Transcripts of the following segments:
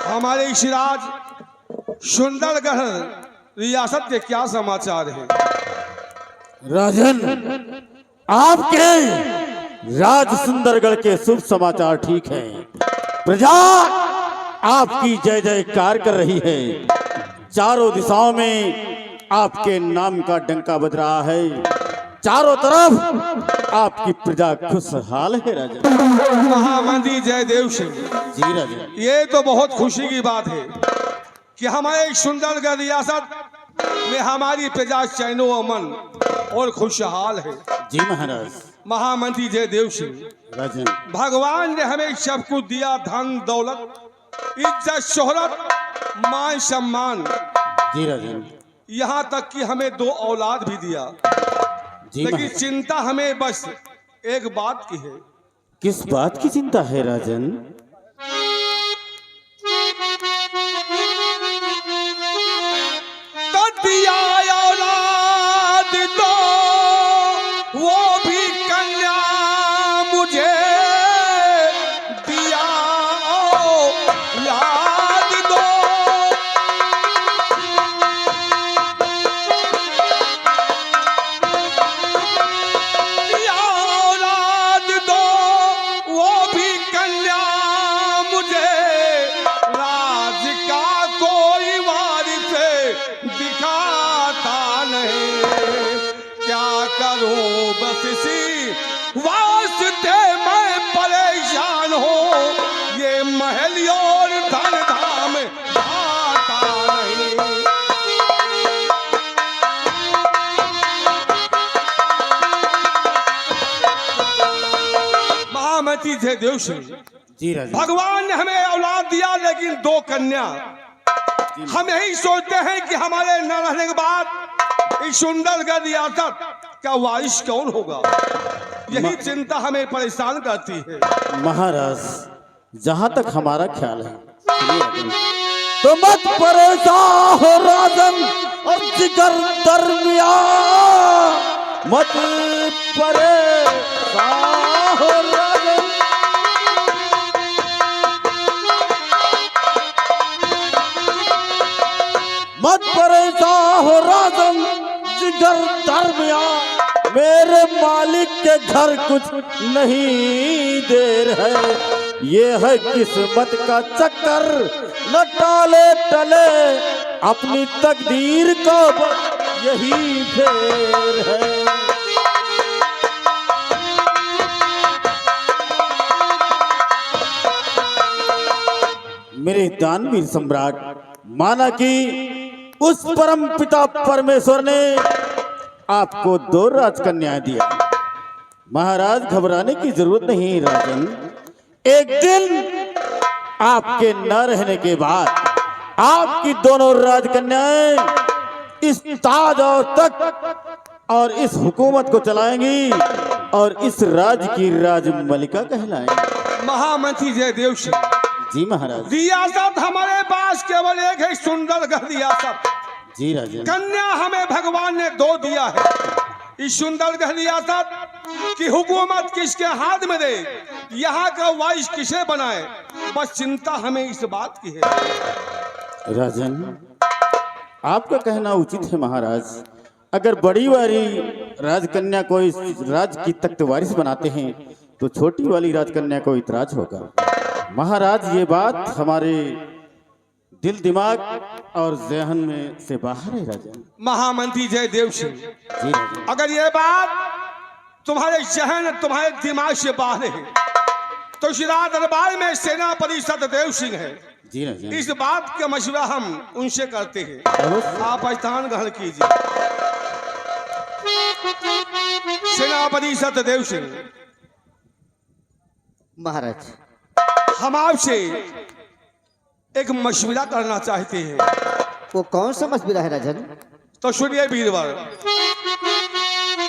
हमारे सिराज सुंदरगढ़ रियासत के क्या समाचार है? राजन, आपके राज सुंदरगढ़ के शुभ समाचार ठीक हैं। प्रजा आपकी जय जयकार कर रही है। चारों दिशाओं में आपके नाम का डंका बज रहा है। चारों तरफ आपकी प्रजा खुशहाल है राजन। महामंत्री जयदेव सिंह जी राजन। ये तो बहुत खुशी की बात है कि हमारे सुंदरगढ़ रियासत में हमारी प्रजा चैनो अमन और खुशहाल है। जी महाराज। महामंत्री जयदेव सिंह राजन, भगवान ने हमें सब कुछ दिया, धन दौलत, इज्जत, शोहरत, मान सम्मान, जी राजन। यहाँ तक कि हमें 2 औलाद भी दिया। जी लेकिन महाराज। चिंता हमें बस एक बात की है। किस बात की चिंता है राजन? तो दिया औलाद दो, वो भी कन्या मुझे दिया औलाद दो। दिया औलाद दो, वो भी कन्या मुझे, राज का कोई वारिस दिखाता नहीं। क्या करूं बस इसी वास्ते मैं परेशान हूँ, ये महल और धन धाम आता नहीं। महामंत्री जयदेव सिंह, जी राजन। भगवान ने हमें औलाद दिया लेकिन 2 कन्या। हम यही सोचते हैं कि हमारे न रहने के बाद इस सुंदरगढ़ रियासत का वारिस कौन होगा। यही चिंता हमें परेशान करती है। महाराज, जहाँ तक हमारा ख्याल है, सुनिए राजन, तो मत परेशान हो राजन और जिगर दरमिया, मत परेशान हो राजन। मत परेशान हो राजन, जिगर दरमिया, मेरे मालिक के घर कुछ नहीं देर है। ये है किस्मत का चक्कर, न टाले टले अपनी तकदीर को, यही फेर है। मेरे दानवीर सम्राट, माना कि उस परम पिता परमेश्वर ने आपको 2 राजकन्याएं दिया। महाराज, घबराने की जरूरत नहीं राजन। एक दिन आपके न रहने के बाद आपकी दोनों राजकन्याएं इस ताज और तख्त और इस हुकूमत को चलाएंगी और इस राज की राजमलिका कहलाएंगी। महामंत्री जयदेव सिंह, जी महाराज। रियासत हमारे पास केवल एक है, सुंदरगढ़ रियासत। जी राजन। कन्या हमें भगवान ने 2 दिया है। इस सुंदरगढ़ रियासत की हुकूमत किसके हाथ में दे, यहाँ का वाइस किसे बनाए, बस चिंता हमें इस बात की है। राजन, आपका कहना उचित है महाराज। अगर बड़ी वाली राजकन्या को इस राज की तख्त वारिस बनाते हैं तो छोटी वाली राजकन्या को इतराज होगा। महाराज, ये बात हमारे दिल दिमाग और जहन में से बाहर है राजन। महामंत्री जयदेव सिंह, जी राजन। अगर ये बात तुम्हारे जहन, तुम्हारे दिमाग से बाहर है तो सिरा दरबार में सेनापति सतदेव सिंह है। जी राजन। इस बात का मशवरा हम उनसे करते हैं। अवश्य। आप स्थान ग्रहण कीजिए। सेनापति सतदेव सिंह, महाराज, हम आपसे एक मशवरा करना चाहते हैं। वो कौन सा मशवरा है राजन? तो सुनिए वीरवर।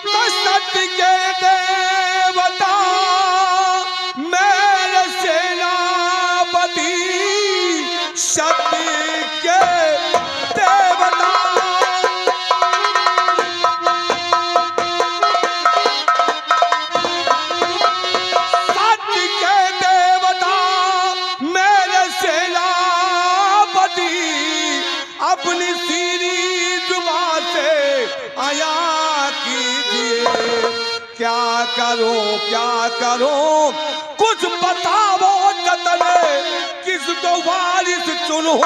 तो सत्य के देवता मेरे सेनापति, सत्य के देवता, सत्य के देवता मेरे सेना करूं कुछ बताओ कतने किसको वारिस चुनूं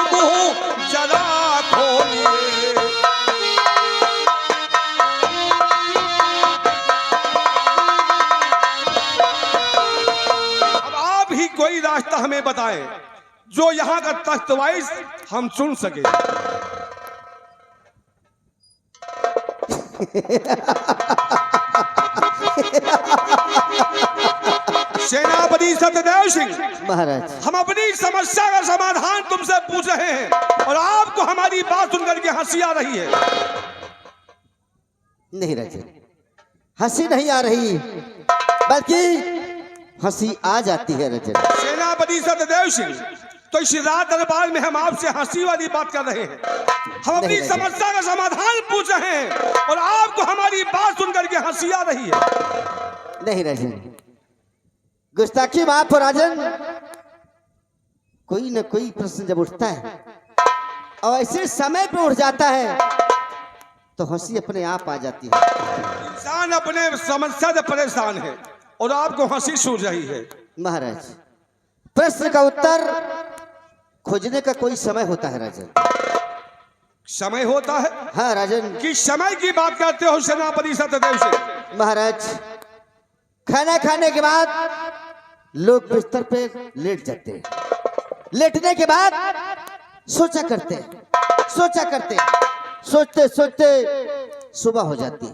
जरा खोलिए। अब आप ही कोई रास्ता हमें बताएं जो यहाँ का तख्त वाइस हम चुन सके। सेनापति सत्यदेव सिंह, महाराज हम अपनी समस्या का समाधान तुमसे पूछ रहे हैं और आपको हमारी बात सुनकर के हंसी आ रही है। नहीं राजन, हंसी नहीं आ रही बल्कि हंसी आ जाती है राजन। सेनापति सत्यदेव सिंह, तो इस रात दरबार में हम आपसे हंसी वाली बात कर रहे हैं। हम अपनी नहीं, समस्या का समाधान पूछ रहे हैं और आपको हमारी बात सुनकर के हंसी आ रही है। नहीं राजन, गुस्ताखी माफ हो राजन। कोई न कोई प्रश्न जब उठता है और ऐसे समय पे उठ जाता है तो हंसी अपने आप आ जाती है। इंसान अपने समस्या से परेशान है और आपको हंसी सूझ रही है। महाराज, प्रश्न का उत्तर खोजने का कोई समय होता है राजन। समय होता है? हाँ राजन। किस समय की बात करते हो सेनापति सत्यदेव सिंह? महाराज, खाना खाने के बाद लोग बिस्तर पे लेट जाते हैं। लेटने के बाद सोचा करते सोचते सोचते सुबह हो जाती है,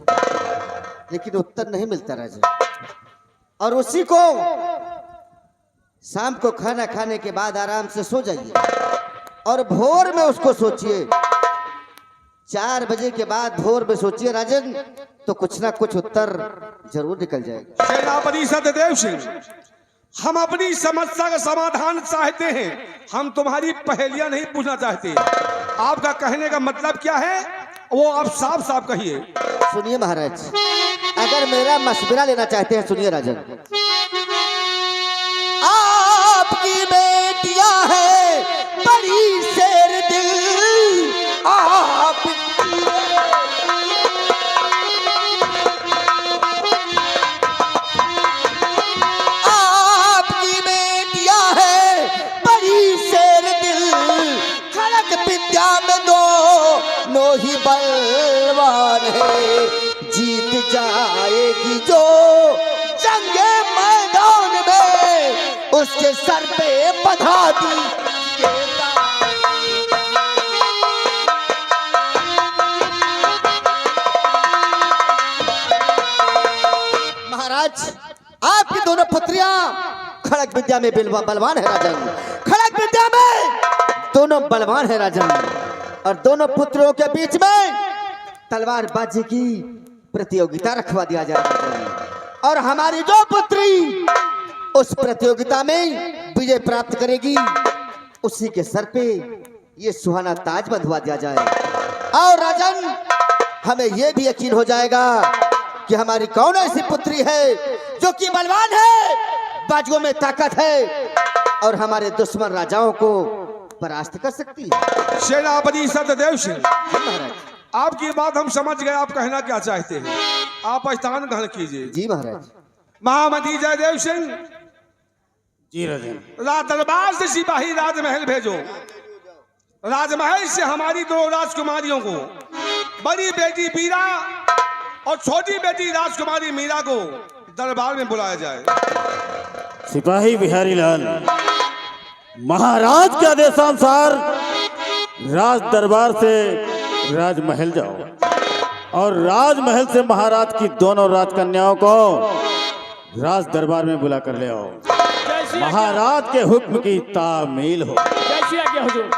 लेकिन उत्तर नहीं मिलता राजा। और उसी को शाम को खाना खाने के बाद आराम से सो जाइए और भोर में उसको सोचिए। 4 बजे के बाद भोर में सोचिए राजन, तो कुछ ना कुछ उत्तर जरूर निकल जाएगा। सेनापति सत्यदेव सिंह, हम अपनी समस्या का समाधान चाहते हैं, हम तुम्हारी पहेलियां नहीं पूछना चाहते। आपका कहने का मतलब क्या है वो आप साफ साफ कहिए। सुनिए महाराज, अगर मेरा मशवरा लेना चाहते हैं सुनिए राजन। आपकी बेटियां है बड़ी शेर दिल, आपकी बेटियां है बड़ी शेर दिल, खड़क विद्या में दोनों ही बलवान है। जीत जाएगी जो जंगे मैदान में, उसके सर पे बधा दी। महाराज, आपकी दोनों पुत्रियां खड़क विद्या में बलवान है राजन। खड़क विद्या में दोनों बलवान है राजन, और दोनों पुत्रों के बीच में तलवारबाजी की प्रतियोगिता रखवा दिया जाएगा और हमारी जो पुत्री उस प्रतियोगिता में विजय प्राप्त करेगी उसी के सर पे ये सुहाना ताज बंधवा दिया जाए। और राजन, हमें यह भी यकीन हो जाएगा कि हमारी कौन ऐसी पुत्री है जो कि बलवान है, बाजुओं में ताकत है और हमारे दुश्मन राजाओं को परास्त कर सकती है। सेनापति सत्यदेव सिंह, महाराज। आपकी बात हम समझ गए, आप कहना क्या चाहते हैं। आप स्थान ग्रहण कीजिए। जी महाराज। महामती जयदेव सिंह, जी राजन। दरबार से सिपाही राजमहल भेजो। राजमहल से हमारी 2 राजकुमारियों को, बड़ी बेटी बीरा और छोटी बेटी राजकुमारी मीरा को दरबार में बुलाया जाए। सिपाही बिहारी लाल, महाराज के आदेशानुसार राज दरबार से राजमहल जाओ और राजमहल से महाराज की दोनों राजकन्याओं को राज दरबार में बुला कर ले आओ। महाराज के हुक्म की तामील हो। जैसी आज्ञा हुजूर।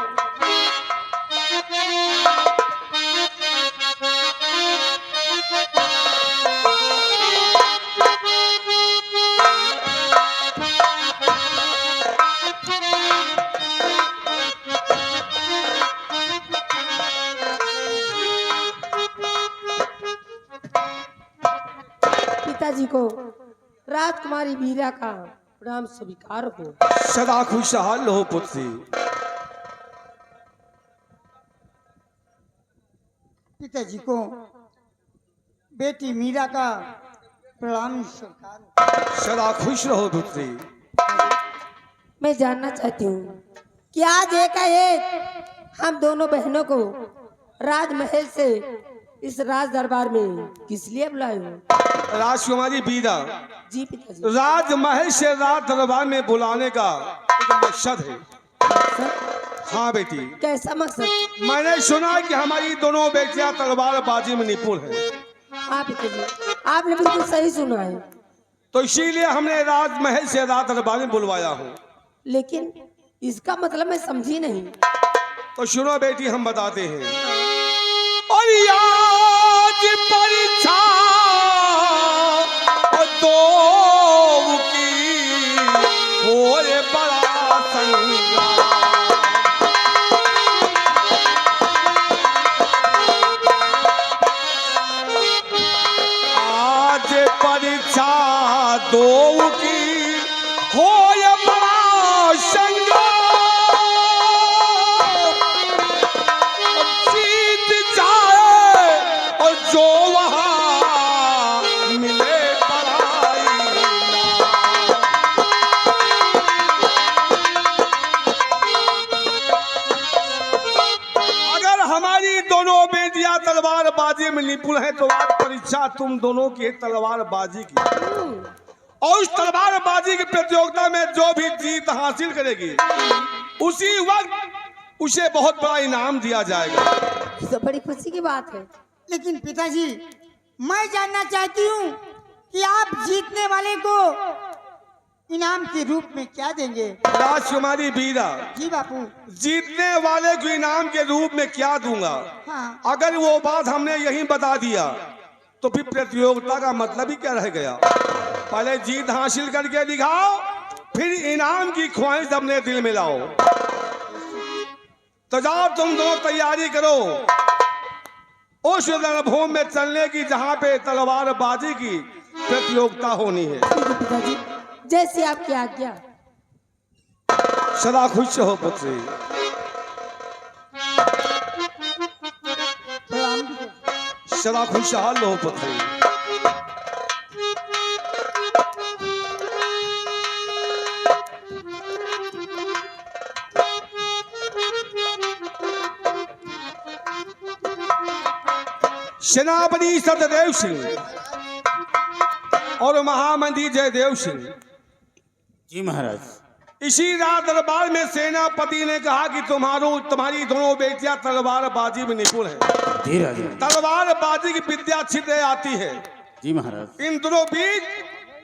पिताजी को राजकुमारी मीरा का प्रणाम स्वीकार हो। सदा खुशहाल हो पुत्री। पिताजी को बेटी मीरा का प्रणाम सरकार। सदा खुश रहो पुत्री। मैं जानना चाहती हूँ कि आज एकाएक हम दोनों बहनों को राजमहल से इस राज दरबार में किस लिए बुलाए हो? राजकुमारी बीरा, जी पिताजी। राजमहल से राज दरबार में बुलाने का एक मकसद है। सर, हाँ बेटी, कैसा मकसद? मैंने सुना कि हमारी दोनों बेटियां तलवारबाजी में निपुण हैं। हाँ पिताजी, आपने बिल्कुल सही सुना है। तो इसीलिए हमने राजमहल से राज दरबार में बुलवाया हूँ। लेकिन इसका मतलब मैं समझी नहीं। तो सुनो बेटी, हम बताते हैं। और आज परीक्षा दो की होए बड़ा संग्राम। आज परीक्षा दो की होए बड़ा संग्राम। जीत जाए और जो वहां मिले पराई नाम। अगर हमारी दोनों बेटियां तलवारबाजी में निपुण है तो आज परीक्षा तुम दोनों की है तलवारबाजी की। और उस तलवारबाजी की प्रतियोगिता में जो भी जीत हासिल करेगी उसी वक्त उसे बहुत बड़ा इनाम दिया जाएगा। तो बड़ी खुशी की बात है। लेकिन पिताजी, मैं जानना चाहती हूँ कि आप जीतने वाले को इनाम के रूप में क्या देंगे? राजकुमारी बीरा, जी बापू। जीतने वाले को इनाम के रूप में क्या दूंगा, हाँ। अगर वो बात हमने यहीं बता दिया तो फिर प्रतियोगिता का मतलब ही क्या रह गया। पहले जीत हासिल करके दिखाओ, फिर इनाम की ख्वाहिश अपने दिल में लाओ। तो जाओ तुम दोनों तैयारी करो उस रणभूमि में चलने की जहाँ पे तलवारबाजी की प्रतियोगिता होनी है। ठीक है पिताजी, जैसे आपकी आज्ञा। सदा खुश हो पुत्री। प्रणाम पिताजी। सदा खुशहाल हो पुत्री। सेनापति सत्यदेव सिंह और महामंत्री जयदेव सिंह, जी महाराज। इसी रात दरबार में सेनापति ने कहा कि तुम्हारी दोनों बेटियां तलवारबाजी में निपुण है। जी राजा। तलवारबाजी की विद्या अच्छी तरह आती है। जी महाराज। इन दोनों बीच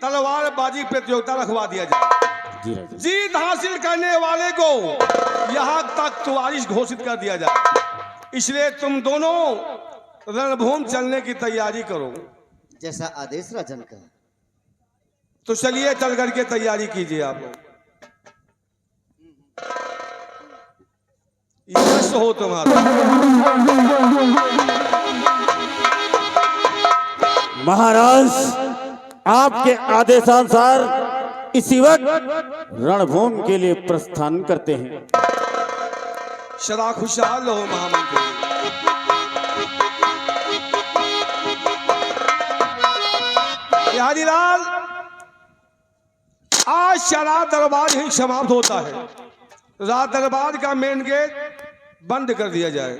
तलवारबाजी प्रतियोगिता रखवा दिया जाए। जी राजा। जीत हासिल करने वाले को यहाँ तक तो वारिस घोषित कर दिया जाए। इसलिए तुम दोनों रणभूमि चलने की तैयारी करो। जैसा आदेश राजन का। तो चलिए चल करके तैयारी कीजिए आप लोग। यश हो तुम्हारा। महाराज, आपके आदेशानुसार इसी वक्त रणभूमि के लिए प्रस्थान करते हैं। सदा खुशहाल हो महामंत्री। बिहारीलाल, आज रात दरबार ही समाप्त होता है। रात दरबार का मेन गेट बंद कर दिया जाए।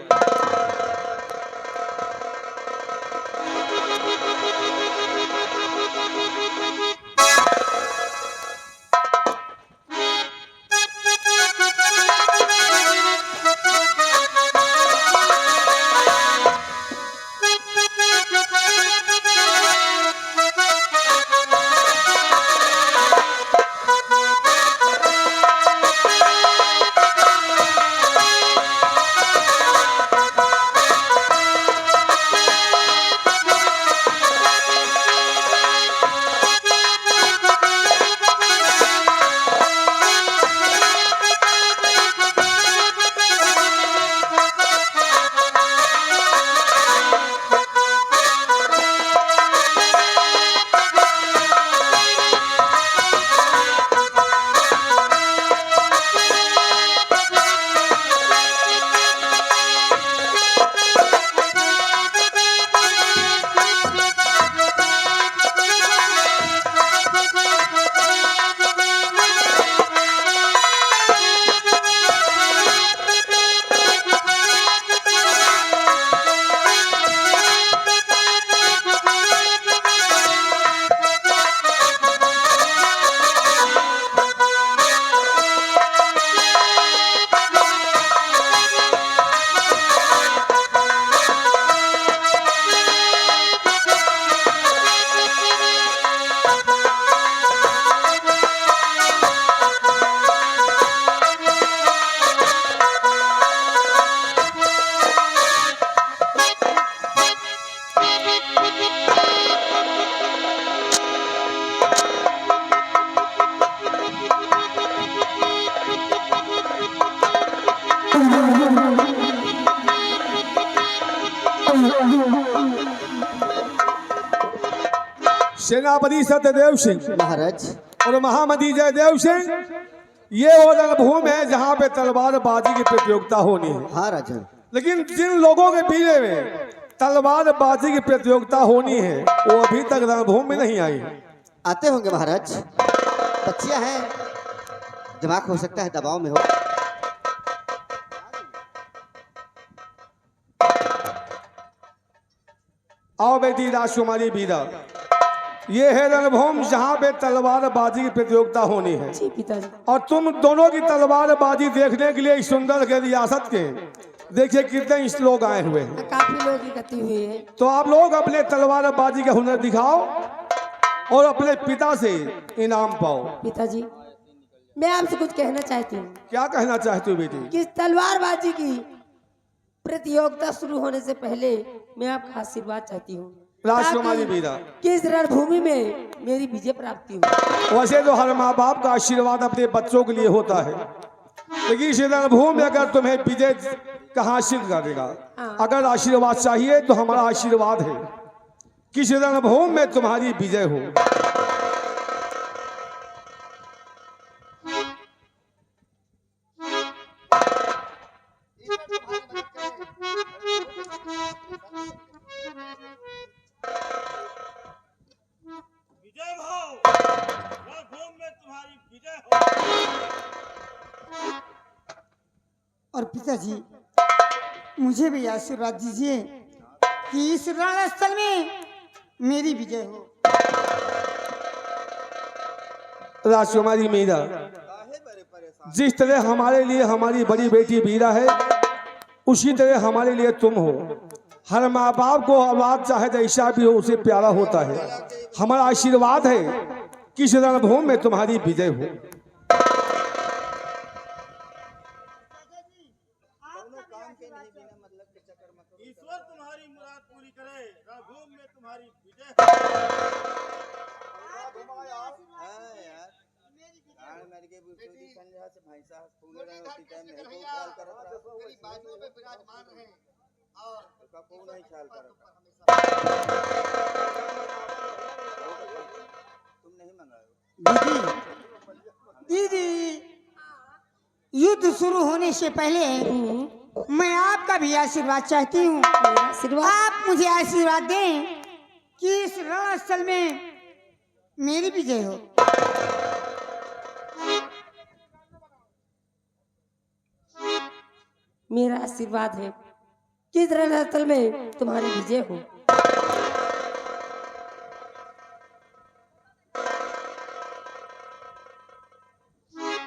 सेनापति सत्यदेव सिंह महाराज और महामती जयदेव सिंह, ये वो रणभूमि है जहाँ पे तलवारबाजी की प्रतियोगिता होनी है। हाँ राजन। लेकिन जिन लोगों के पीछे में तलवारबाजी की प्रतियोगिता होनी है वो अभी तक रणभूमि में नहीं आई। आते होंगे महाराज, बच्चियां हैं, दिमाग हो सकता है दबाव में हो। आओ बेटी राजकुमारी बीरा, ये है रणभूमि जहाँ पे तलवारबाजी की प्रतियोगिता होनी है। जी पिताजी। और तुम दोनों की तलवारबाजी देखने के लिए इस सुंदर के रियासत के देखिए कितने इस लोग आए हुए हैं। काफी लोग इकट्ठे हुए हैं। तो आप लोग अपने तलवारबाजी का हुनर दिखाओ और अपने पिता से इनाम पाओ। पिताजी, मैं आपसे कुछ कहना चाहती हूँ। क्या कहना चाहती हो बेटी? कि तलवारबाजी की प्रतियोगिता शुरू होने से पहले मैं आपका आशीर्वाद चाहती हूँ राजकुमारी बीरा, कि इस रणभूमि में मेरी विजय प्राप्ति हो। वैसे तो हर माँ बाप का आशीर्वाद अपने बच्चों के लिए होता है, लेकिन इस रणभूमि में अगर तुम्हें विजय कहाँ हासिल करेगा, अगर आशीर्वाद चाहिए तो हमारा आशीर्वाद है कि इस रणभूमि में तुम्हारी विजय हो। विजय भाव, रणभूमि में तुम्हारी विजय हो। और पिताजी, मुझे भी आशीर्वाद दीजिए कि इस रणस्थल में मेरी विजय हो। राजकुमारी मीरा, जिस तरह हमारे लिए हमारी बड़ी बेटी वीरा है, उसी तरह हमारे लिए तुम हो। हर माँ बाप को औलाद चाहे जैसा भी हो उसे प्यारा होता है। हमारा आशीर्वाद है कि इस रणभूमि में तुम्हारी विजय हो। ईश्वर तुम्हारी मुराद पूरी करे, रणभूमि में तुम्हारी विजय दीदी, युद्ध शुरू होने से पहले मैं आपका भी आशीर्वाद चाहती हूँ। आशीर्वाद? आप मुझे आशीर्वाद दें कि इस रणस्थल में मेरी विजय हो। मेरा आशीर्वाद है कि इस रणस्थल में तुम्हारी विजय हो।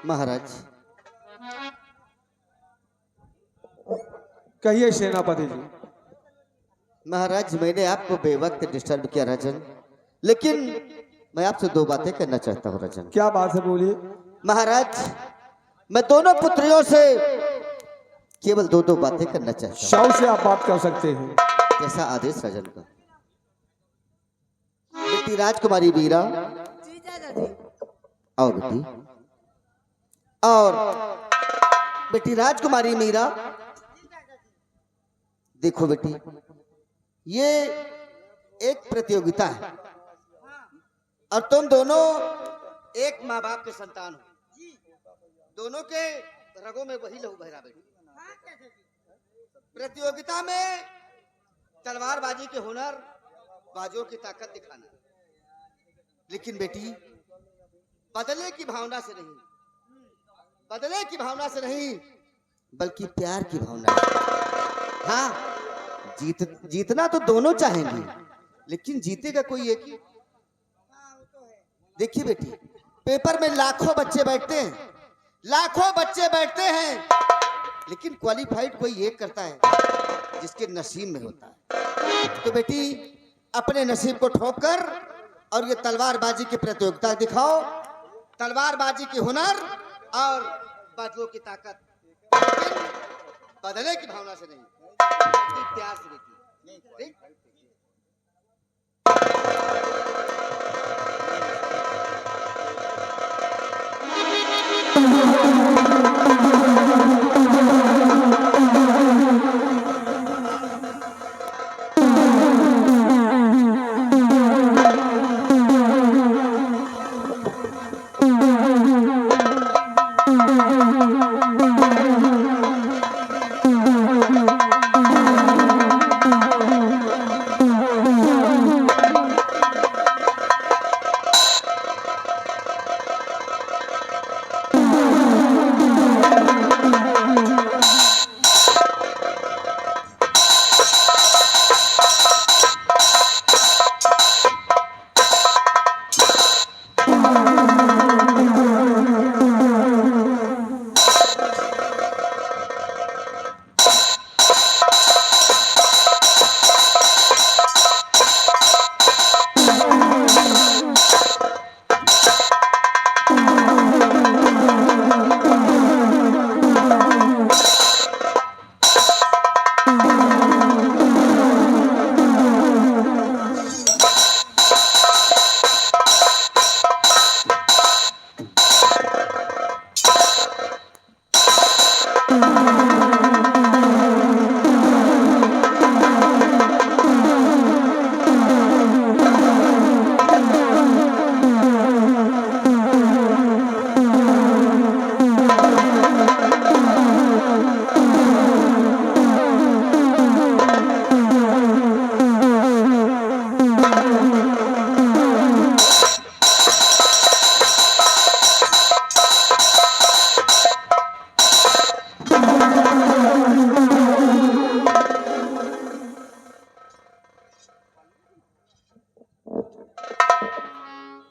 महाराज, कहिए सेनापति जी। महाराज, मैंने आपको बेवक्त डिस्टर्ब किया राजन, लेकिन मैं आपसे दो बातें करना चाहता हूँ राजन। क्या बात है, बोलिए। महाराज, मैं दोनों पुत्रियों से केवल दो दो बातें करना चाहता हूँ। शौ से आप बात कर सकते हैं। जैसा आदेश राजन का। बेटी राजकुमारी वीरा, जी दादाजी। आओ बेटी। और बेटी राजकुमारी मीरा, देखो बेटी, ये एक प्रतियोगिता है और तुम दोनों एक माँ बाप के संतान हो। दोनों के रगों में वही लहू बह रहा बेटी। प्रतियोगिता में तलवारबाजी के हुनर, बाजों की ताकत दिखाना, लेकिन बेटी बदले की भावना से नहीं, बदले की भावना से नहीं बल्कि प्यार की भावना। हाँ, जीतना तो दोनों चाहेंगे, लेकिन जीतेगा कोई एक ही। देखिए बेटी, पेपर में लाखों बच्चे बैठते हैं, लाखों बच्चे बैठते हैं, लेकिन क्वालिफाइड कोई एक करता है जिसके नसीब में होता है। तो बेटी, अपने नसीब को ठोक कर और ये तलवारबाजी की प्रतियोगिता दिखाओ, तलवारबाजी की हुनर और बाजुओं की ताकत, लेकिन बदले की भावना से नहीं, प्यार से बेटी।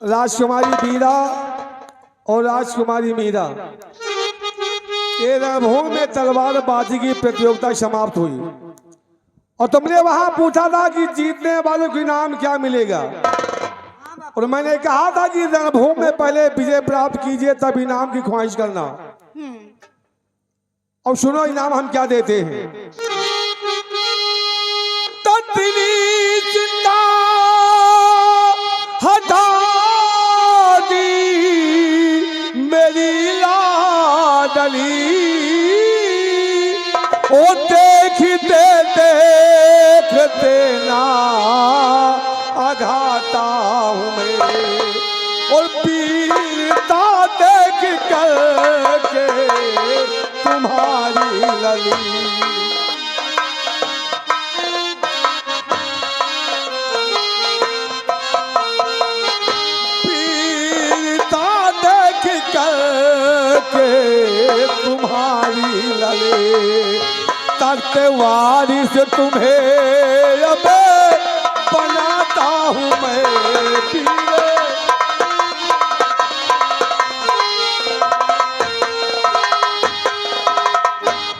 राजकुमारी बीरा और राजकुमारी मीरा ये रणभूमि में तलवारबाजी की प्रतियोगिता समाप्त हुई और तुमने वहां पूछा था कि जीतने वालों को इनाम क्या मिलेगा, और मैंने कहा था कि रणभूमि में पहले विजय प्राप्त कीजिए तब इनाम की ख्वाहिश करना। और सुनो इनाम हम क्या देते हैं। तत्नी चिंता हटा दी मेरी लाडली, ओ देखते देखते ना आघाता हूँ मैं, और पीरता देख कर के तुम्हारी लली। तुम्हारी लले तख्त वारिस तुम्हें अब बनाता हूँ मैं पीरे।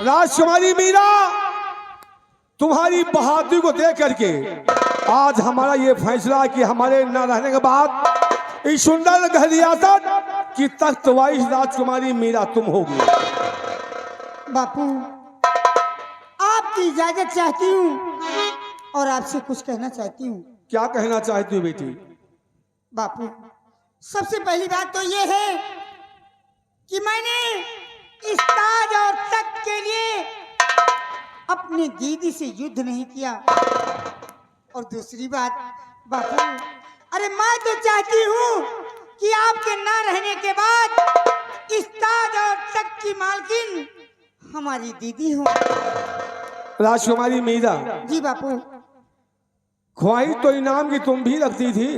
राजकुमारी मीरा, तुम्हारी बहादुरी को देख करके आज हमारा ये फैसला कि हमारे न रहने के बाद इस सुंदर गहरियासत कि तख्त वाइस राजकुमारी मीरा तुम होगी। बापू, आपकी इजाजत चाहती हूँ और आपसे कुछ कहना चाहती हूँ। क्या कहना चाहती हो बेटी? बापू, सबसे पहली बात तो ये है कि मैंने इस ताज और तख्त के लिए अपनी दीदी से युद्ध नहीं किया। और दूसरी बात बापू, अरे मैं तो चाहती हूँ कि आपके ना रहने के बाद इस ताज और तख्त की मालकिन हमारी दीदी हो। राजकुमारी मीरा जी बापू। ख्वाहिश तो इनाम की तुम भी रखती थी,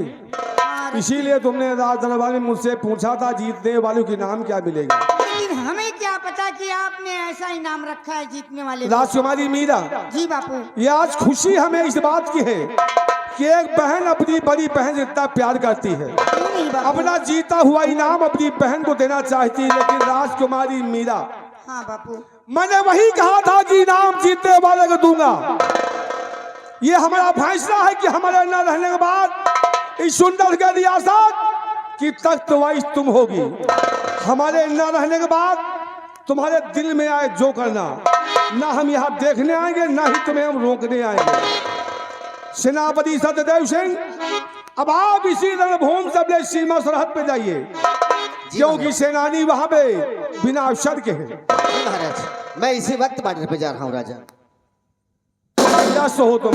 इसीलिए तुमने राज दरबार में मुझसे पूछा था जीतने वालों को इनाम क्या मिलेगा। लेकिन हमें क्या पता कि आपने ऐसा इनाम रखा है जीतने वाले को। राजकुमारी मीरा जी बापू। ये आज खुशी हमें इस बात की है कि एक बहन अपनी बड़ी बहन से इतना प्यार करती है, अपना जीता हुआ इनाम अपनी बहन को देना चाहती है। लेकिन राजकुमारी मीरा, हाँ बापू, मैंने वही कहा था कि इनाम जीतने वाले को दूंगा। ये हमारा फैसला है कि हमारे न रहने के बाद इस सुंदर के रियासत की तख्त वाइस तुम होगी। हमारे न रहने के बाद तुम्हारे दिल में आए जो करना, ना हम यहाँ देखने आएंगे ना ही तुम्हें हम रोकने आएंगे। सेनापति सत्यदेव सिंह, अब आप इसी रणभूमि से अपने सीमा सरहद पे जाइए, क्योंकि सेनानी वहां पे बिना अवसर के हैं। महाराज, मैं इसी वक्त बॉर्डर पे जा रहा हूँ राजा। हो तुम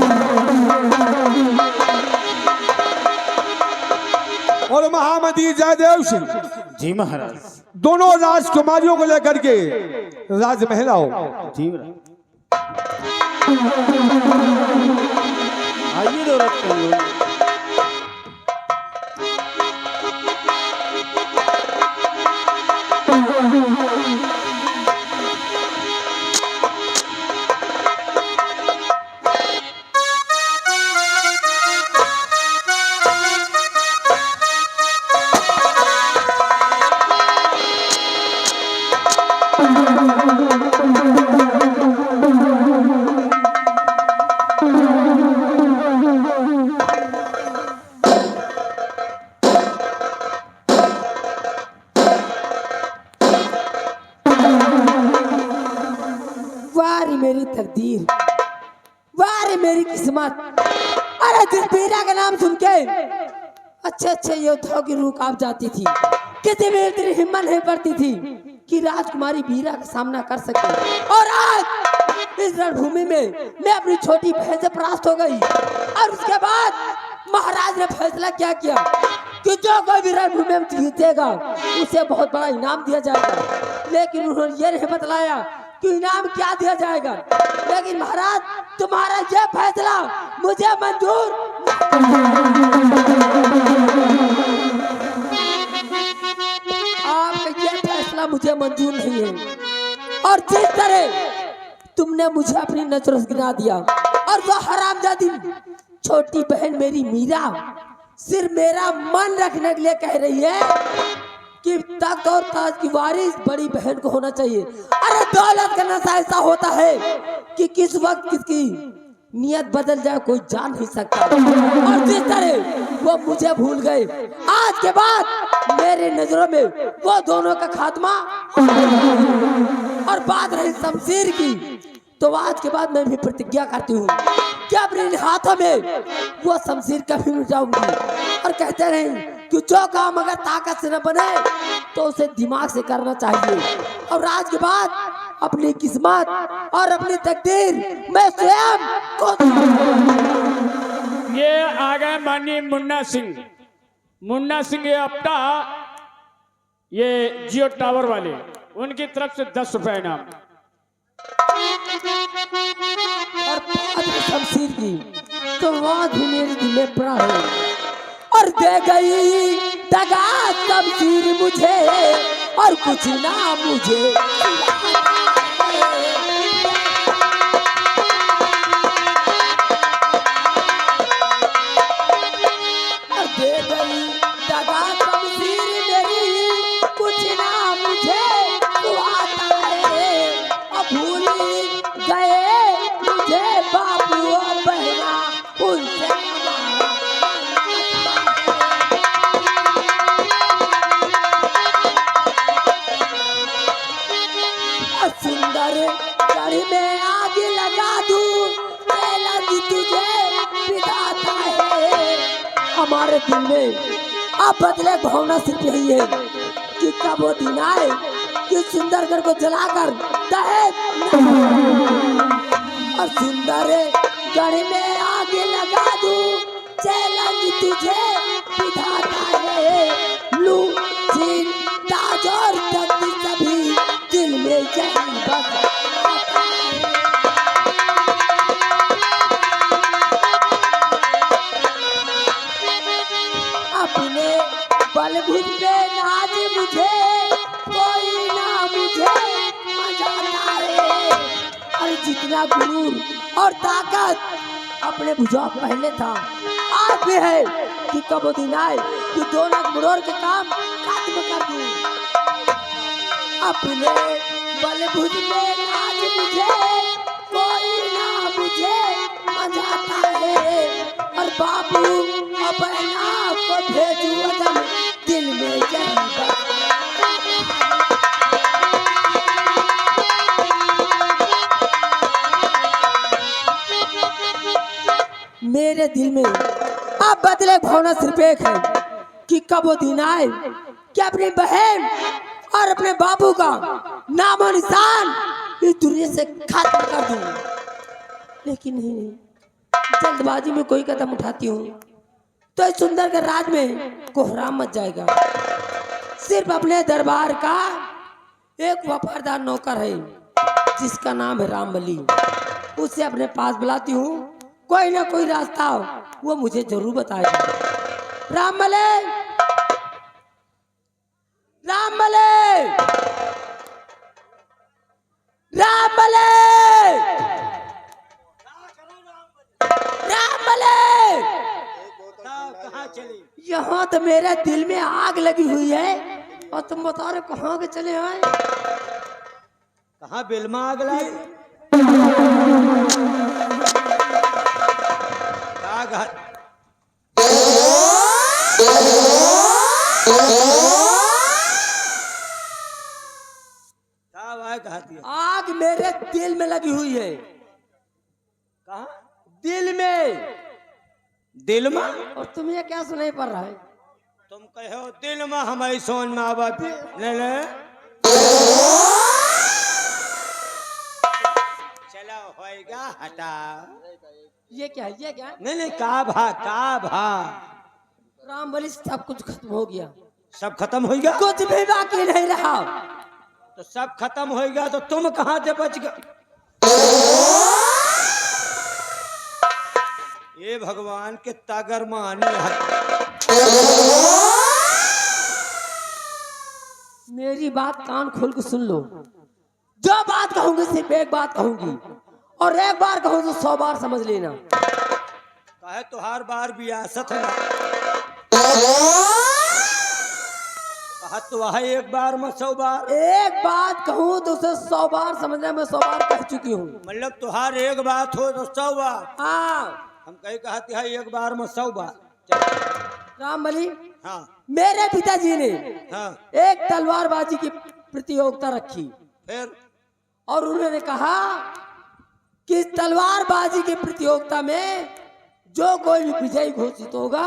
और महामती जयदेव सिंह जी महाराज। दोनों राजकुमारियों को लेकर के राजमहल आओ। जी आइए दौलत कर मेरी तकदीर, वाह मेरी किस्मत। अरे जिस बीरा का नाम सुन के अच्छे अच्छे योद्धाओं की रूह कांप जाती थी, किसी भी तेरी हिम्मत नहीं पड़ती थी। कि राजकुमारी वीरा का सामना कर सके। और आज इस रणभूमि में मैं अपनी छोटी बहन से परास्त हो गई। और उसके बाद महाराज ने फैसला क्या किया कि जो कोई भी रणभूमि में जीतेगा उसे बहुत बड़ा इनाम दिया जाएगा। लेकिन उन्होंने ये नहीं बतलाया कि इनाम क्या दिया जाएगा। लेकिन महाराज, तुम्हारा यह फैसला मुझे मंजूर। आपका यह फैसला मुझे मंजूर नहीं है। और जिस तरह तुमने मुझे अपनी नजरों से गिरा दिया, और वो हरामजादी छोटी बहन मेरी मीरा सिर्फ मेरा मन रखने के लिए कह रही है कि तख्त और ताज की वारिस बड़ी बहन को होना चाहिए। अरे दौलत का नशा ऐसा होता है कि किस वक्त किसकी नियत बदल जाए कोई जान नहीं सकता। और जिस तरह वो मुझे भूल गए, आज के बाद मेरे नजरों में वो दोनों का खात्मा। और बात रही शमशीर की, तो आज के बाद मैं भी प्रतिज्ञा करती हूँ कि अपने हाथों में वो शमशीर कभी मिटाऊंगी। और कहते रहे कि जो काम अगर ताकत से न बने तो उसे दिमाग से करना चाहिए। और आज के बाद अपनी किस्मत और अपनी तकदीर मैं स्वयं को। ये आ गए माननीय मुन्ना सिंह। मुन्ना सिंह ये अपना ये जियो टावर वाले, उनकी तरफ से 10 रुपए इनाम। और बात है शमशीर की, तो वहाँ भी मेरे दिल में पड़ा है। और दे गई दगा शमशीर मुझे, और कुछ ना मुझे। और दे गई दगा शमशीर मेरी, कुछ ना मुझे तू आता है। और भूल गए मुझे बाबू और बहना, उनसे सुंदर गढ़ में आग लगा दूं, लगी तुझे विधाता है। हमारे दिल में अब बदले भावना सिर्फ यही है कि कब वो दिन आए कि सुंदरगढ़ को जलाकर दहेज। और सुंदर गढ़ में आग लगा दूं, लगी तुझे विधाता है। लू छीन ताज और तख्त सभी दिल में यही बस आता है। अपने बलभुज पे नाच मुझे, कोई ना मुझे मजाता है। और जितना गुरूर और ताकत अपने भुजा पहले था, आज भी है कि कब दिन आए कि दोनों मरोड़ के काम खत्म कर दूं। अपने बलभुज में नाच मुझे, कोई ना मुझे मजाता है। और बाबू और बहना को भेजू वतन, दिल में यही बात। मेरे दिल में अब बदले भावना सिर्फ एक है कि कब वो दिन आए कि अपनी बहन और अपने बाबू का नामो निशान इस दुनिया से खत्म कर दूं। लेकिन नहीं, जल्दबाजी में कोई कदम उठाती हूँ तो इस सुंदर के राज में कोहराम मच जाएगा। सिर्फ अपने दरबार का एक वफादार नौकर है जिसका नाम है रामबली। उसे अपने पास बुलाती हूँ, कोई ना कोई रास्ता वो मुझे जरूर बताएगा। रामबली, रामबली, रामबली, रामबली। यहाँ तो मेरे दिल में आग लगी हुई है और तुम बता रहे कहाँ के चले आए। कहाँ बिल में आग लगी? आग मेरे दिल में लगी हुई है। कहाँ? दिल में। दिल में? और तुम्हें क्या सुनाई पड़ रहा है? तुम कहो दिल में, हमारी सोन में आवा ले ले। चलो होएगा हटा। ये क्या है, ये क्या है? नहीं का भा राम बलि सब कुछ खत्म हो गया, सब खत्म होएगा। कुछ भी बाकी नहीं रहा। तो सब खत्म होएगा तो तुम कहाँ से बच गए? ये भगवान के तागर मानी मेरी बात कान खोल के सुन लो। जो बात कहूंगी सिर्फ एक बात कहूंगी, और एक बार कहूँ तो 100 बार समझ लेना। कहे तुहार बार बियासत है। कहा तो वह एक बार में 100 बार। एक बात कहूँ तो उसे 100 बार समझना। मैं 100 बार कह चुकी हूँ। मतलब तुहार एक बात हो तो 100 बार। हाँ, हम कहीं कहते हैं एक बार में 100 बार। राम बलि, हाँ मेरे पिताजी ने हाँ। एक तलवारबाजी की प्रतियोगिता रखी, फिर और उन्होंने कहा कि तलवारबाजी की प्रतियोगिता में जो कोई भी विजयी घोषित होगा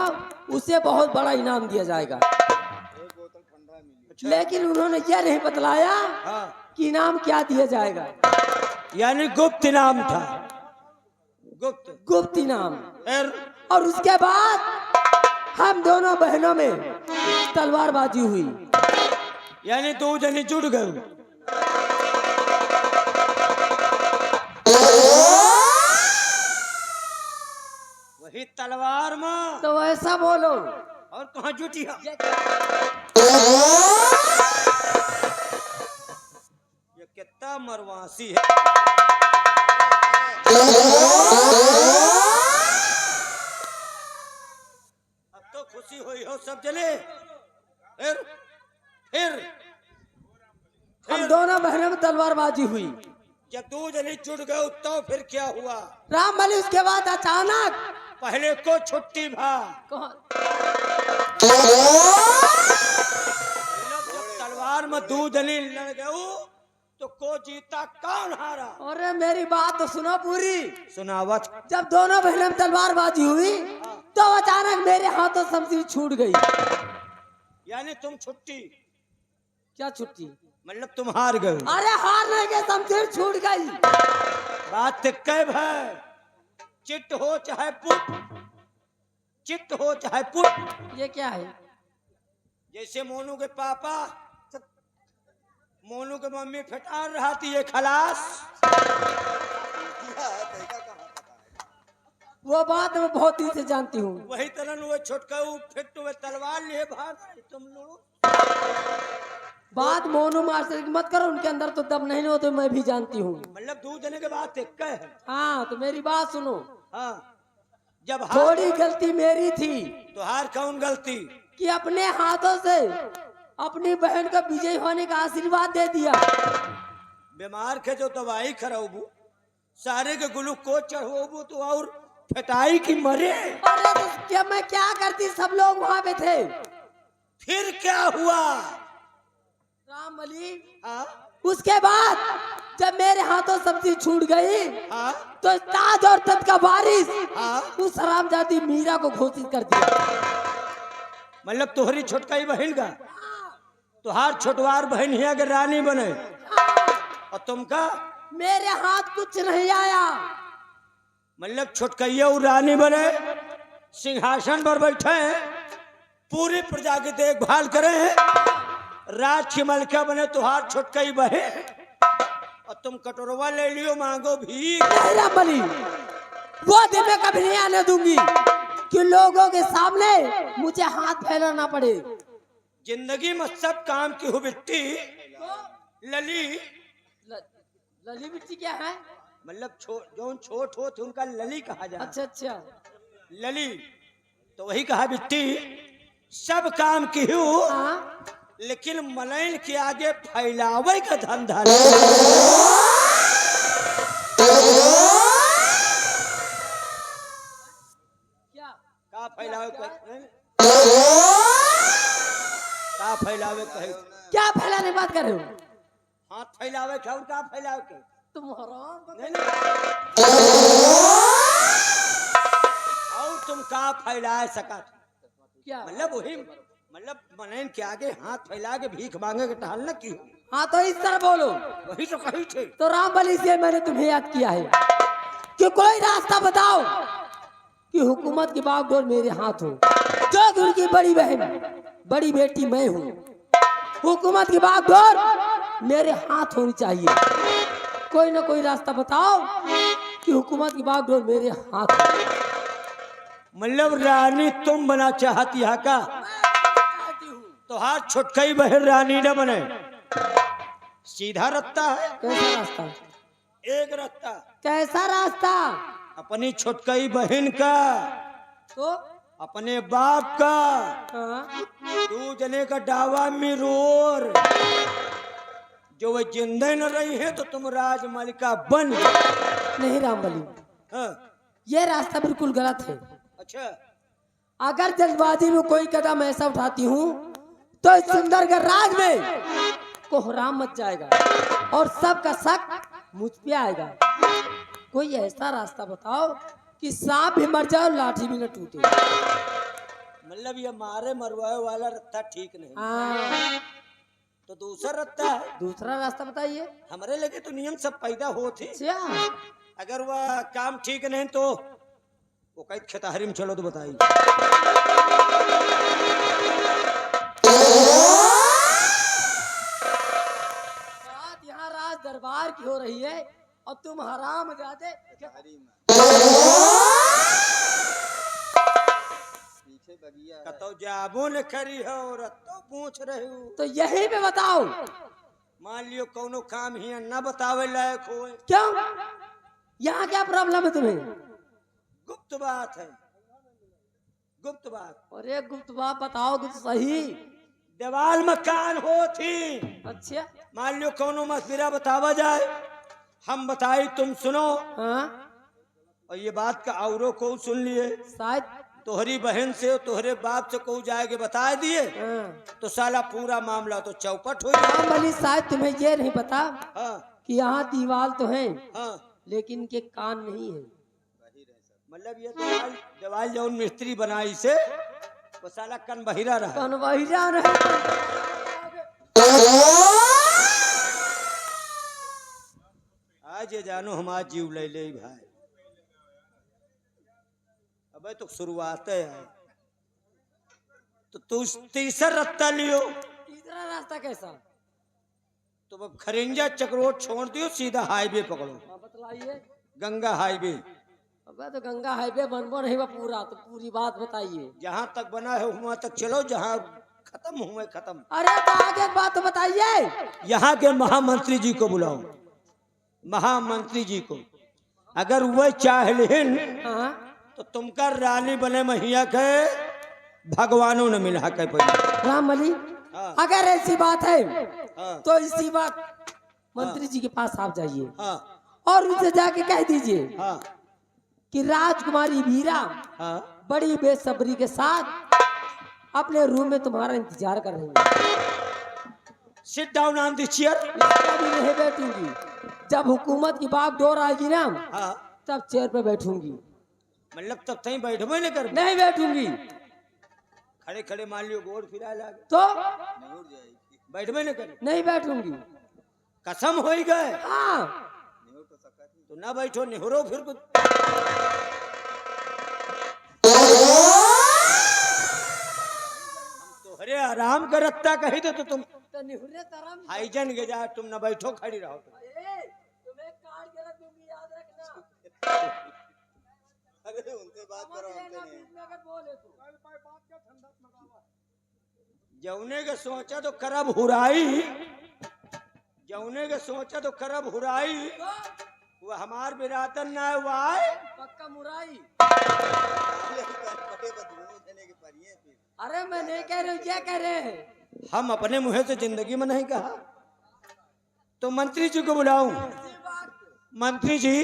उसे बहुत बड़ा इनाम दिया जाएगा। लेकिन उन्होंने यह नहीं बतलाया हाँ। कि इनाम क्या दिया जाएगा। यानी गुप्त इनाम था। गुप्त इनाम। फिर और उसके बाद हम दोनों बहनों में तलवारबाजी हुई। यानी 2 जने जुड़ गए। वही तलवार में। तो ऐसा बोलो। और कहाँ जुटी है? ये कितना मरवासी है। अब तो खुशी हुई हो सब जने। फिर हम दोनों बहनों में तलवारबाजी हुई। जब 2 जने जुड़ गए तो फिर क्या हुआ? राम बलि उसके बाद अचानक पहले को छुट्टी भा। जब तलवार में 2 जने लड़ गए तो को जीता कौन हारा? अरे मेरी बात तो सुनो पूरी। सुनावत। जब दोनों बहनों में तलवारबाजी हुई तो अचानक मेरे हाथों शमशीर छूट गई। यानी तुम छुट्टी। क्या छुट्टी? मतलब तुम हार गए। अरे हारने के शमशीर छूट गई। बात कैब है। चिट्ट हो चाहे पुट, चिट्ट हो चाहे पुट। ये क्या है? जैसे मोनू के पापा, मोनू के मम्मी फटार रहा थी ये खलास। वो बात मैं बहुत दिन से जानती हूँ। वही तरह वो छोटका फिट हुए तलवार लिए भाग तुम लोग। बात मोनू मास्टर की मत करो, उनके अंदर तो दम नहीं हो, तो मैं भी जानती हूँ। मतलब 2 जने के बाद एक है। हाँ, तो मेरी बात सुनो। हाँ। जब थोड़ी गलती मेरी थी। तो हार कौन गलती? कि अपने हाथों से अपनी बहन को विजयी होने का आशीर्वाद दे दिया। बीमार के जो दवाई खराबू, सारे के ग्लूकोज चढ़ाबू तो और फटाई की मरे। अरे तो क्या मैं क्या करती, सब लोग वहाँ पे थे। फिर क्या हुआ? राम बलि, हाँ? उसके बाद जब मेरे हाथों सब्जी छूट गई हाँ? तो ताज और तख्त का वारिस हाँ? उस हरामजादी मीरा को घोषित कर दिया। मतलब तुम्हारी छोटकाई बहन का, तुहार छोटवार बहन ही अगर रानी बने और तुमका मेरे हाथ कुछ नहीं आया। मतलब छोटकैया और रानी बने, सिंहासन पर बैठे हैं, पूरी प्रजा की देखभाल करे, राज की मलका बने तुहार छोटकई बहे और तुम कटोरवा ले लियो मांगो भी। नहीं राम बलि, वो दिन मैं कभी नहीं आने दूंगी कि लोगों के सामने मुझे हाथ फैलाना पड़े। जिंदगी में सब काम की हो बिट्टी। लली लली बिट्टी क्या है? मतलब जो छोट हो थे उनका लली कहा जाए। अच्छा अच्छा, लली तो वही कहा बिट्टी, सब काम की हो हाँ? लेकिन मलैन के आगे फैलावे का धंधा। क्या का फैलावे का फैलावे कहे? क्या फैलाने बात कर रहे हो? हाथ फैलावे का का फैलावे के? तुम हराम। नहीं। और तुम का फैला सका? क्या मतलब वही मतलब मनैन के आगे हाथ फैला के भीख मांगे के टहल न की। हाँ तो इस तरह बोलो। वही तो कही थे। तो रामबली से मैंने तुम्हें याद किया है कि कोई रास्ता बताओ कि हुकूमत की बागडोर मेरे हाथ हो। जो कि उनकी बड़ी बहन बड़ी बेटी मैं हूँ, हुकूमत की बागडोर मेरे हाथ होनी चाहिए। कोई ना कोई रास्ता बताओ कि हुकूमत की बागडोर मेरे हाथ हो। मतलब रानी तुम बना चाहती है का? तो हाथ छुटकई बहन रानी न बने। सीधा रास्ता है, कैसा रास्ता? एक रास्ता कैसा रास्ता? अपनी छुटकई बहन का, तो अपने बाप का, हाँ, तू जने का डावा मिरोर। जो वे जिंदे न रही है तो तुम राजमलिका बन गई। नहीं रामबली, हाँ, ये रास्ता बिल्कुल गलत है। अच्छा अगर जल्दबाजी में कोई कदम ऐसा उठाती हूँ तो इस सुंदरगढ़ राज में कोहराम मच जाएगा और सबका शक मुझ पे आएगा। कोई ऐसा रास्ता बताओ कि सांप भी मर जाए और लाठी भी न टूटे। मतलब ये मारे मरवाए वाला रास्ता ठीक नहीं। हाँ, तो दूसरा रास्ता है। दूसरा रास्ता बताइए। हमारे लगे तो नियम सब पैदा हो थी। अच्छा, अगर वह काम ठीक नहीं तो वो कई खेतहरी में चलो तो बताइए। बात यहाँ राज दरबार की हो रही है और तुम हराम जाते कतो जाबो न करी हो और तो पूछ रहे हो। तो यही पे बताओ। मान लियो कोनो काम ही न बतावे लायक हो। क्यों? यहाँ क्या प्रॉब्लम है तुम्हें? गुप्त बात है, गुप्त बात। अरे गुप्त बात बताओगे तो सही। दीवाल मकान हो थी। अच्छा, मान लियो कोनो मसविरा बतावा जाए, हम बताई तुम सुनो हाँ, और ये बात का औरों को सुन लिए। शायद, तोहरी बहन से तोहरे बाप से को जाएगे बता दिए हाँ। तो साला पूरा मामला तो चौपट हो हाँ भली, शायद तुम्हें ये नहीं पता हाँ कि यहाँ दीवार तो है हाँ। लेकिन इनके कान नहीं है। मतलब ये दीवाल दीवाल जौन मिस्त्री बनाई से वो साला कन बहिरा रहा। कान वही जा रहे। आज ये जानो हमारा जीव ले ले भाई। अबे तो शुरुआत है तो तू तीसरा रास्ता लियो। तीसरा रास्ता कैसा? तो अब खरिंजा चक्रोट छोड़ दियो, सीधा हाईवे पकड़ो, हाँ, बतलाइए। गंगा हाईवे। अबे तो गंगा हाईवे बनबो नहीं बा पूरा, तो पूरी बात बताइए। जहां तक बना है वहां तक चलो, जहां खत्म हुए खत्म। अरे तो आगे की बात तो बताइए। यहाँ के महामंत्री जी को बुलाओ, महामंत्री जी को। अगर वह चाहलिन हाँ, तो तुमका रानी बने महिया के भगवानों ने मिला के पहले। राम अली, हाँ। अगर ऐसी बात है हाँ तो इसी बात मंत्री जी के पास आप जाइए हाँ और उनसे जाके कह दीजिए हाँ कि राजकुमारी वीरा हाँ। बड़ी बेसब्री के साथ अपने रूम में तुम्हारा इंतजार कर रही है। Sit down on the chair. इसका भी नहीं बैठूंगी। जब हुकूमत की बागडोर आएगी ना, हाँ, तब चेयर पे बैठूंगी। मतलब तब तई बैठबे नहीं कर। नहीं बैठूंगी खड़े खड़े मान लियो गोड़ फिरा लागे तो बैठबे नहीं कर। नहीं बैठूंगी। कसम हो गए हाँ, तो ना बैठो, निहरो फिर कुछ। तोहरे आराम का रत्ता कही तो तुम तो निहुरे तरम हाईजन के जा, तुम ना बैठो खड़ी रहो। तुम्हें काट के रख दूंगी, याद रखना। अरे उनसे बात करो, अगर बोले तो जौने के सोचा तो करब हुराई, जौने के सोचा तो करब हुराई। वो हमार बिरादर ना हुआ है। पक्का मुराई। अरे मैं नहीं कह रही हूँ, क्या कह रहे हैं? हम अपने मुंह से जिंदगी में नहीं कहा। तो मंत्री जी को बुलाऊं। मंत्री जी,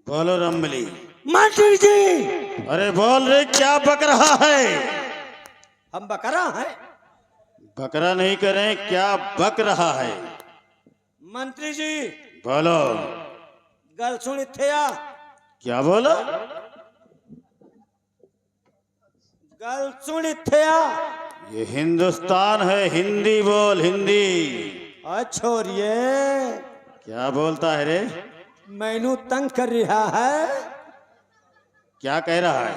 बोलो रामबली। मंत्री जी। अरे बोल रे, क्या बक रहा है? हम बकरा हैं। बकरा नहीं करें, क्या बक रहा है? मंत्री जी बोलो। गल सुन इत्थया। क्या बोलो? गल सुन इत्थया। ये हिंदुस्तान है, हिंदी बोल, हिंदी। छोरिए क्या बोलता है रे? मैनू तंग कर रहा है। क्या कह रहा है?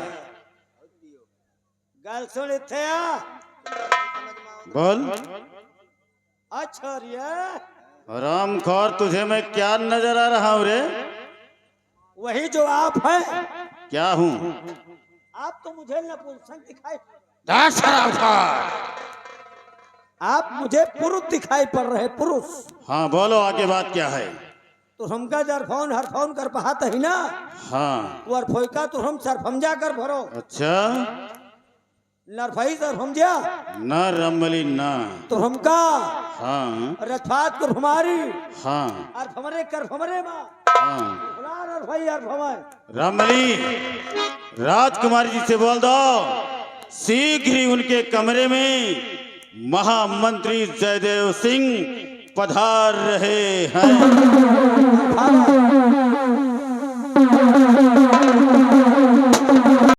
गल सुन इथे आ। बोल। छोरिए हरामखोर, तुझे मैं क्या नजर आ रहा हूँ रे? वही जो आप हैं। क्या हूँ? आप तो मुझे नपुंसक दिखाई, शराबखार। आप मुझे पुरुष दिखाई पड़ रहे, पुरुष। हाँ बोलो, आगे बात क्या है? तो हमका जरफोन हरफोन कर पहात है ना। हाँ। वो अरफोई का तो हम सरफमजा कर भरो। अच्छा। नरफई सरफमजा न रमली न। तो हमका हाँ रथात कर हमारी। हाँ और हमरे कर हमरे माँ। हाँ। अरफई अरफमय रमली, राजकुमारी जी से बोल दो शीघ्र ही उनके कमरे में महामंत्री जयदेव सिंह पधार रहे हैं।